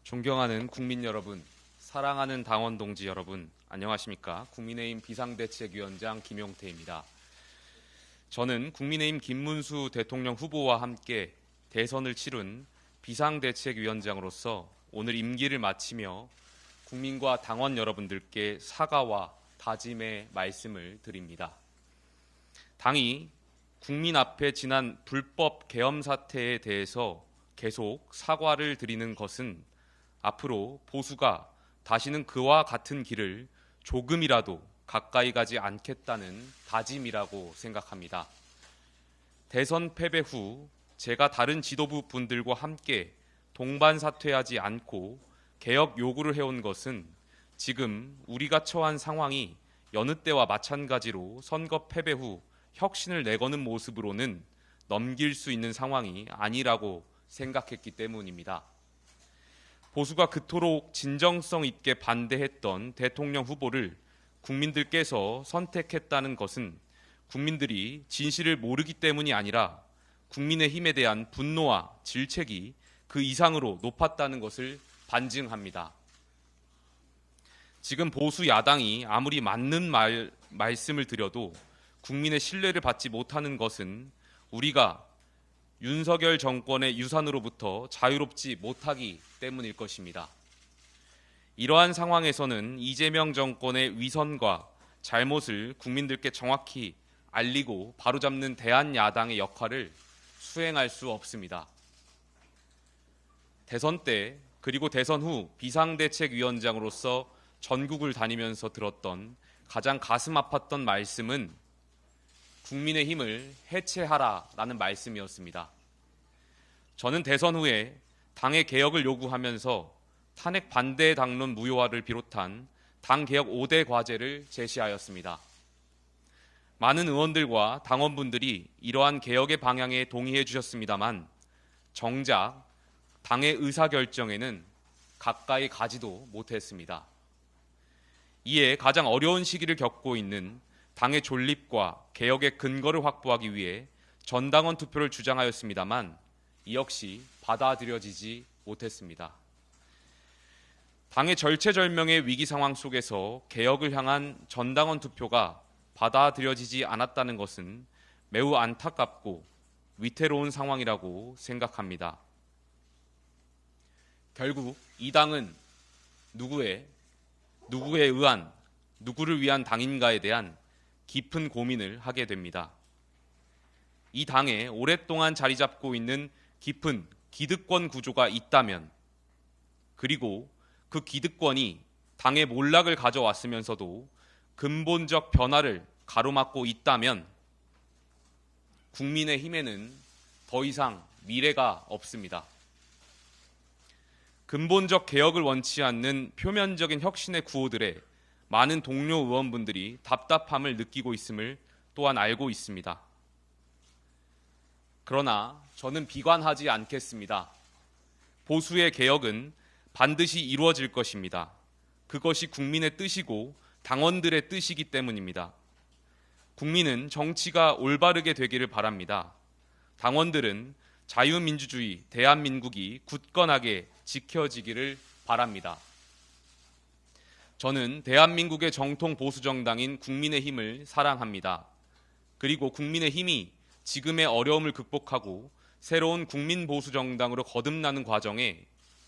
존경하는 국민 여러분, 사랑하는 당원 동지 여러분, 안녕하십니까? 국민의힘 비상대책위원장 김용태입니다. 저는 국민의힘 김문수 대통령 후보와 함께 대선을 치른 비상대책위원장으로서 오늘 임기를 마치며 국민과 당원 여러분들께 사과와 다짐의 말씀을 드립니다. 당이 국민 앞에 지난 불법 계엄 사태에 대해서 계속 사과를 드리는 것은 앞으로 보수가 다시는 그와 같은 길을 조금이라도 가까이 가지 않겠다는 다짐이라고 생각합니다. 대선 패배 후 제가 다른 지도부 분들과 함께 동반 사퇴하지 않고 개혁 요구를 해온 것은 지금 우리가 처한 상황이 여느 때와 마찬가지로 선거 패배 후 혁신을 내거는 모습으로는 넘길 수 있는 상황이 아니라고 생각했기 때문입니다. 보수가 그토록 진정성 있게 반대했던 대통령 후보를 국민들께서 선택했다는 것은 국민들이 진실을 모르기 때문이 아니라 국민의힘에 대한 분노와 질책이 그 이상으로 높았다는 것을 반증합니다. 지금 보수 야당이 아무리 맞는 말씀을 드려도 국민의 신뢰를 받지 못하는 것은 우리가 윤석열 정권의 유산으로부터 자유롭지 못하기 때문일 것입니다. 이러한 상황에서는 이재명 정권의 위선과 잘못을 국민들께 정확히 알리고 바로잡는 대한야당의 역할을 수행할 수 없습니다. 대선 때 그리고 대선 후 비상대책위원장으로서 전국을 다니면서 들었던 가장 가슴 아팠던 말씀은 국민의힘을 해체하라라는 말씀이었습니다. 저는 대선 후에 당의 개혁을 요구하면서 탄핵 반대 당론 무효화를 비롯한 당 개혁 5대 과제를 제시하였습니다. 많은 의원들과 당원분들이 이러한 개혁의 방향에 동의해 주셨습니다만 정작 당의 의사결정에는 가까이 가지도 못했습니다. 이에 가장 어려운 시기를 겪고 있는 당의 존립과 개혁의 근거를 확보하기 위해 전당원 투표를 주장하였습니다만 이 역시 받아들여지지 못했습니다. 당의 절체절명의 위기 상황 속에서 개혁을 향한 전당원 투표가 받아들여지지 않았다는 것은 매우 안타깝고 위태로운 상황이라고 생각합니다. 결국 이 당은 누구에 의한, 누구를 위한 당인가에 대한 깊은 고민을 하게 됩니다. 이 당에 오랫동안 자리 잡고 있는 깊은 기득권 구조가 있다면, 그리고 그 기득권이 당의 몰락을 가져왔으면서도 근본적 변화를 가로막고 있다면 국민의힘에는 더 이상 미래가 없습니다. 근본적 개혁을 원치 않는 표면적인 혁신의 구호들에 많은 동료 의원분들이 답답함을 느끼고 있음을 또한 알고 있습니다. 그러나 저는 비관하지 않겠습니다. 보수의 개혁은 반드시 이루어질 것입니다. 그것이 국민의 뜻이고 당원들의 뜻이기 때문입니다. 국민은 정치가 올바르게 되기를 바랍니다. 당원들은 자유민주주의 대한민국이 굳건하게 지켜지기를 바랍니다. 저는 대한민국의 정통 보수정당인 국민의힘을 사랑합니다. 그리고 국민의힘이 지금의 어려움을 극복하고 새로운 국민보수정당으로 거듭나는 과정에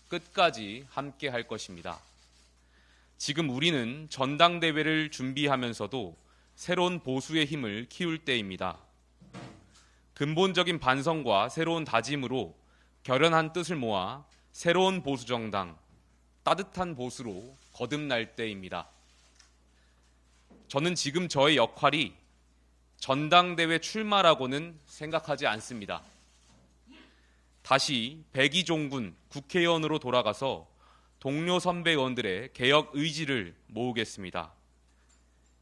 끝까지 함께 할 것입니다. 지금 우리는 전당대회를 준비하면서도 새로운 보수의 힘을 키울 때입니다. 근본적인 반성과 새로운 다짐으로 결연한 뜻을 모아 새로운 보수정당, 따뜻한 보수로 거듭날 때입니다. 저는 지금 저의 역할이 전당대회 출마라고는 생각하지 않습니다. 다시 백이종군 국회의원으로 돌아가서 동료 선배 의원들의 개혁 의지를 모으겠습니다.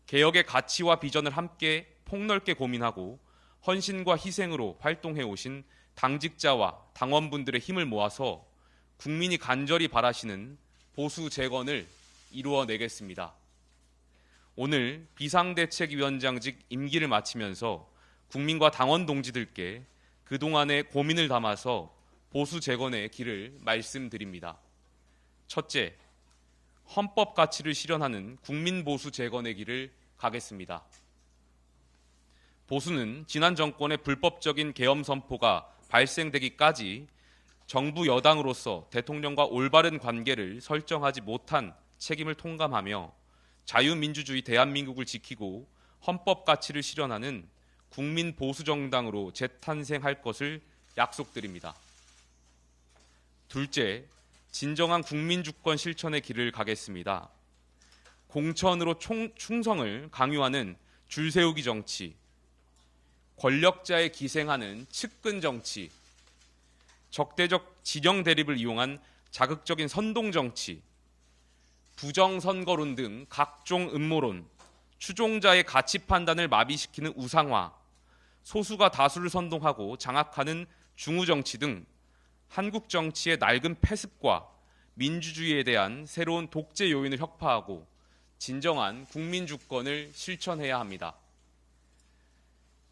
개혁의 가치와 비전을 함께 폭넓게 고민하고 헌신과 희생으로 활동해 오신 당직자와 당원분들의 힘을 모아서 국민이 간절히 바라시는 보수 재건을 이루어내겠습니다. 오늘 비상대책위원장직 임기를 마치면서 국민과 당원 동지들께 그동안의 고민을 담아서 보수 재건의 길을 말씀드립니다. 첫째, 헌법 가치를 실현하는 국민 보수 재건의 길을 가겠습니다. 보수는 지난 정권의 불법적인 계엄 선포가 발생되기까지 정부 여당으로서 대통령과 올바른 관계를 설정하지 못한 책임을 통감하며 자유민주주의 대한민국을 지키고 헌법 가치를 실현하는 국민 보수 정당으로 재탄생할 것을 약속드립니다. 둘째, 진정한 국민 주권 실천의 길을 가겠습니다. 공천으로 충성을 강요하는 줄세우기 정치, 권력자에 기생하는 측근 정치, 적대적 진영 대립을 이용한 자극적인 선동 정치, 부정선거론 등 각종 음모론, 추종자의 가치 판단을 마비시키는 우상화, 소수가 다수를 선동하고 장악하는 중우정치 등 한국 정치의 낡은 폐습과 민주주의에 대한 새로운 독재 요인을 혁파하고 진정한 국민 주권을 실천해야 합니다.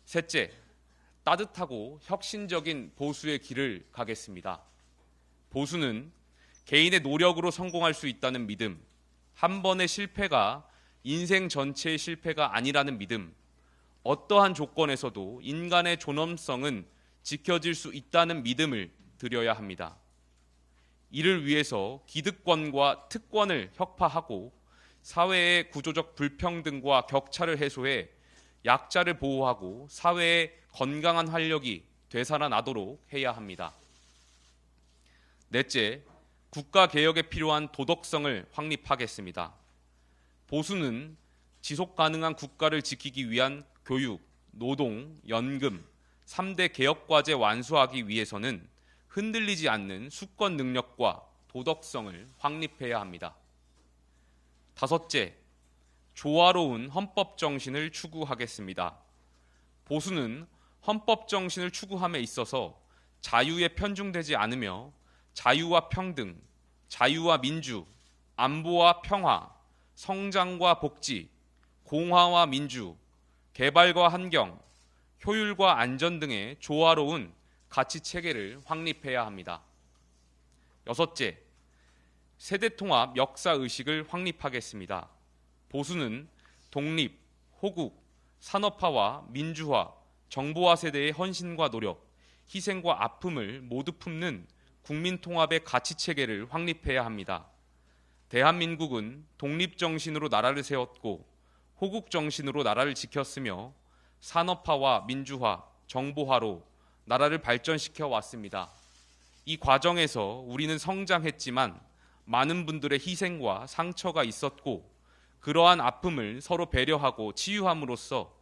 셋째, 따뜻하고 혁신적인 보수의 길을 가겠습니다. 보수는 개인의 노력으로 성공할 수 있다는 믿음, 한 번의 실패가 인생 전체의 실패가 아니라는 믿음, 어떠한 조건에서도 인간의 존엄성은 지켜질 수 있다는 믿음을 드려야 합니다. 이를 위해서 기득권과 특권을 혁파하고 사회의 구조적 불평등과 격차를 해소해 약자를 보호하고 사회의 건강한 활력이 되살아나도록 해야 합니다. 넷째, 국가개혁에 필요한 도덕성을 확립하겠습니다. 보수는 지속 가능한 국가를 지키기 위한 교육, 노동, 연금, 3대 개혁과제 완수하기 위해서는 흔들리지 않는 수권 능력과 도덕성을 확립해야 합니다. 다섯째, 조화로운 헌법 정신을 추구하겠습니다. 보수는 헌법 정신을 추구함에 있어서 자유에 편중되지 않으며 자유와 평등, 자유와 민주, 안보와 평화, 성장과 복지, 공화와 민주, 개발과 환경, 효율과 안전 등의 조화로운 가치 체계를 확립해야 합니다. 여섯째, 세대통합 역사의식을 확립하겠습니다. 보수는 독립, 호국, 산업화와 민주화, 정보화 세대의 헌신과 노력, 희생과 아픔을 모두 품는 국민통합의 가치체계를 확립해야 합니다. 대한민국은 독립정신으로 나라를 세웠고 호국정신으로 나라를 지켰으며 산업화와 민주화, 정보화로 나라를 발전시켜 왔습니다. 이 과정에서 우리는 성장했지만 많은 분들의 희생과 상처가 있었고 그러한 아픔을 서로 배려하고 치유함으로써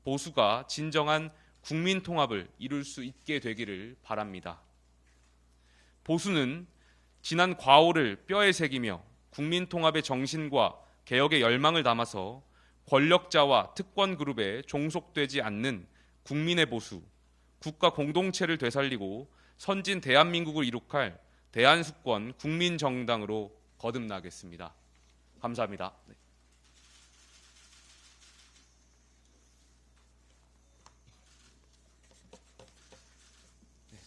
보수가 진정한 국민 통합을 이룰 수 있게 되기를 바랍니다. 보수는 지난 과오를 뼈에 새기며 국민 통합의 정신과 개혁의 열망을 담아서 권력자와 특권 그룹에 종속되지 않는 국민의 보수, 국가 공동체를 되살리고 선진 대한민국을 이룩할 대한수권 국민정당으로 거듭나겠습니다. 감사합니다. 네.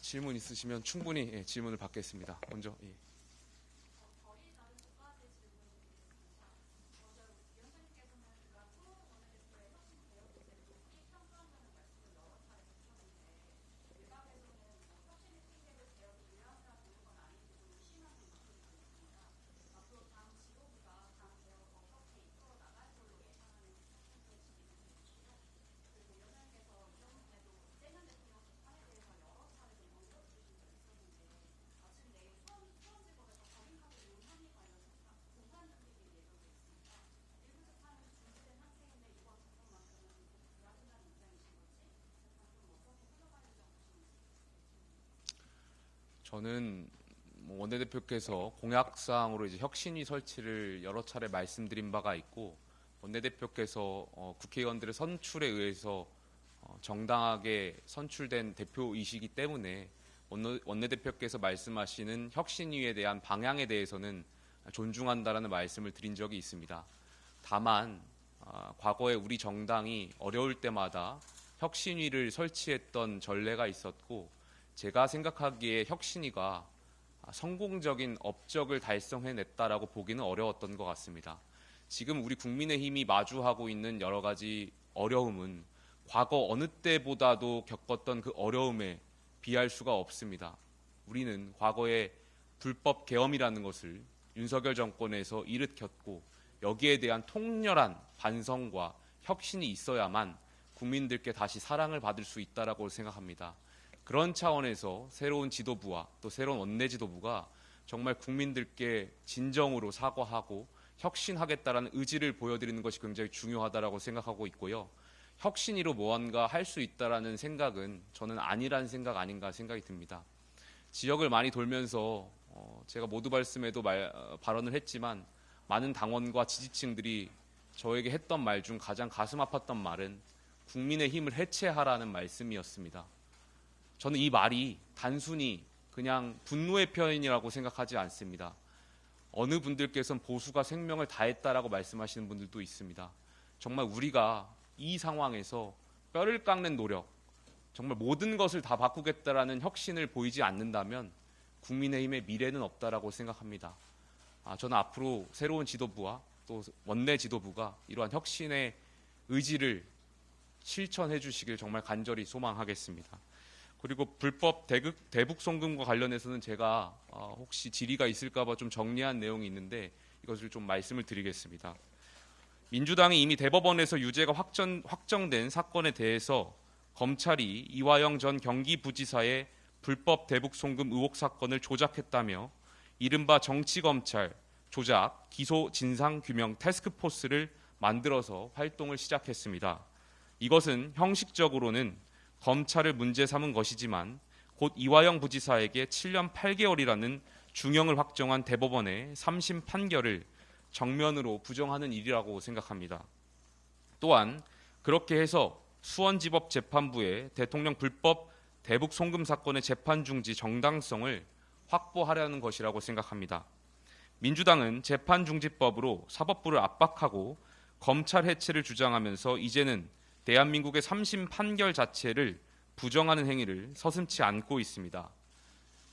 질문 있으시면 충분히 질문을 받겠습니다. 먼저 저는 원내대표께서 공약사항으로 이제 혁신위 설치를 여러 차례 말씀드린 바가 있고 원내대표께서 국회의원들의 선출에 의해서 정당하게 선출된 대표이시기 때문에 원내대표께서 말씀하시는 혁신위에 대한 방향에 대해서는 존중한다라는 말씀을 드린 적이 있습니다. 다만 과거에 우리 정당이 어려울 때마다 혁신위를 설치했던 전례가 있었고 제가 생각하기에 혁신위가 성공적인 업적을 달성해냈다라고 보기는 어려웠던 것 같습니다. 지금 우리 국민의힘이 마주하고 있는 여러 가지 어려움은 과거 어느 때보다도 겪었던 그 어려움에 비할 수가 없습니다. 우리는 과거에 불법 계엄이라는 것을 윤석열 정권에서 일으켰고 여기에 대한 통렬한 반성과 혁신이 있어야만 국민들께 다시 사랑을 받을 수 있다라고 생각합니다. 그런 차원에서 새로운 지도부와 또 새로운 원내 지도부가 정말 국민들께 진정으로 사과하고 혁신하겠다라는 의지를 보여드리는 것이 굉장히 중요하다라고 생각하고 있고요. 혁신으로 무언가 할 수 있다라는 생각은 저는 아니라는 생각 아닌가 생각이 듭니다. 지역을 많이 돌면서 제가 모두 말씀에도 발언을 했지만 많은 당원과 지지층들이 저에게 했던 말 중 가장 가슴 아팠던 말은 국민의 힘을 해체하라는 말씀이었습니다. 저는 이 말이 단순히 그냥 분노의 표현이라고 생각하지 않습니다. 어느 분들께서는 보수가 생명을 다했다라고 말씀하시는 분들도 있습니다. 정말 우리가 이 상황에서 뼈를 깎는 노력, 정말 모든 것을 다 바꾸겠다라는 혁신을 보이지 않는다면 국민의힘의 미래는 없다라고 생각합니다. 저는 앞으로 새로운 지도부와 또 원내 지도부가 이러한 혁신의 의지를 실천해 주시길 정말 간절히 소망하겠습니다. 그리고 불법 대북 송금과 관련해서는 제가 혹시 질의가 있을까 봐 좀 정리한 내용이 있는데 이것을 좀 말씀을 드리겠습니다. 민주당이 이미 대법원에서 유죄가 확정된 사건에 대해서 검찰이 이화영 전 경기부지사의 불법 대북 송금 의혹 사건을 조작했다며 이른바 정치검찰 조작 기소 진상 규명 태스크포스를 만들어서 활동을 시작했습니다. 이것은 형식적으로는 검찰을 문제 삼은 것이지만 곧 이화영 부지사에게 7년 8개월이라는 중형을 확정한 대법원의 3심 판결을 정면으로 부정하는 일이라고 생각합니다. 또한 그렇게 해서 수원지법 재판부의 대통령 불법 대북 송금 사건의 재판 중지 정당성을 확보하려는 것이라고 생각합니다. 민주당은 재판중지법으로 사법부를 압박하고 검찰 해체를 주장하면서 이제는 대한민국의 3심 판결 자체를 부정하는 행위를 서슴지 않고 있습니다.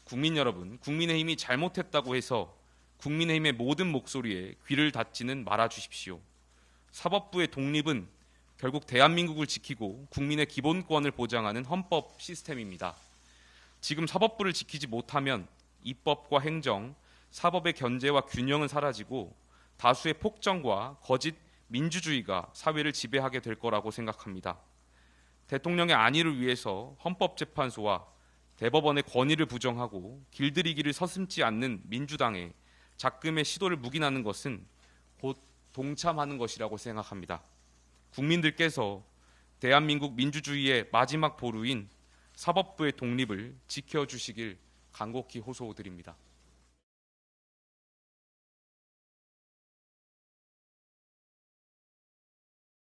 국민 여러분, 국민의힘이 잘못했다고 해서 국민의힘의 모든 목소리에 귀를 닫지는 말아 주십시오. 사법부의 독립은 결국 대한민국을 지키고 국민의 기본권을 보장하는 헌법 시스템입니다. 지금 사법부를 지키지 못하면 입법과 행정, 사법의 견제와 균형은 사라지고 다수의 폭정과 거짓 민주주의가 사회를 지배하게 될 거라고 생각합니다. 대통령의 안위를 위해서 헌법재판소와 대법원의 권위를 부정하고 길들이기를 서슴지 않는 민주당의 작금의 시도를 묵인하는 것은 곧 동참하는 것이라고 생각합니다. 국민들께서 대한민국 민주주의의 마지막 보루인 사법부의 독립을 지켜주시길 간곡히 호소드립니다.